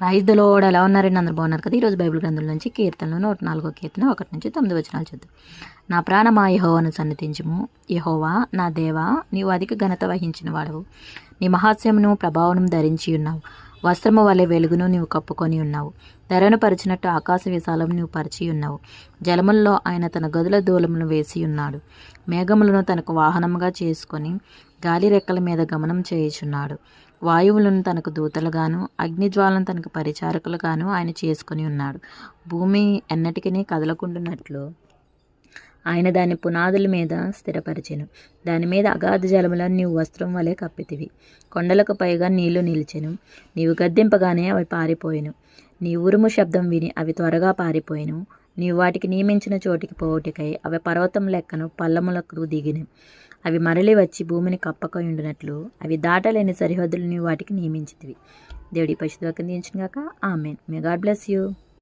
Praise the lord. ఎలా ఉన్నారండి? అందరూ బాగున్నారు కదా? ఈరోజు బైబిల్ గ్రంథం నుంచి కీర్తనలు 104 కీర్తన 1 నుంచి 9 వచనాలు చూద్దాం. నా ప్రాణమా యెహోవాను సన్నిధించుము. యెహోవా నా దేవా, నీవు అధిక ఘనత వహించిన వాడవు. నీ మహాత్మ్యమును ప్రభావమును ధరించి ఉన్నావు. వస్త్రము వలె వెలుగును నీవు కప్పుకొని ఉన్నావు. తెరను పరిచినట్టు ఆకాశ విశాలం నీవు పరిచి ఉన్నావు. జలములలో ఆయన తన గదుల దూలమును వేసి ఉన్నాడు. మేఘములను తనకు వాహనముగా చేసుకొని గాలి రెక్కల మీద గమనం చేయుచున్నాడు. వాయువులను తనకు దూతలుగాను అగ్నిజ్వాలను తనకు పరిచారకులుగాను ఆయన చేసుకుని ఉన్నాడు. భూమి ఎన్నటికీ కదలకుండునట్లు ఆయన దాని పునాదుల మీద స్థిరపరిచెను. దాని మీద అగాధ జలములను నీవు వస్త్రం వలె కప్పితివి. కొండలకు పైగా నీళ్లు నిలిచెను. నీవు గద్దింపగానే అవి పారిపోయెను. నీ ఉరుము శబ్దం విని అవి త్వరగా పారిపోయెను. నీవు వాటికి నియమించిన చోటికి పోవుటికై అవి పర్వతం లెక్కను పల్లములకు దిగిను. అవి మరలి వచ్చి భూమిని కప్పకయుండునట్లు అవి దాటలేని సరిహద్దులు నీవు వాటికి నియమించితివి. దేవుడి పరిశుద్ధ వాక్యం దీవించును గాక. ఆమేన్. May God bless you.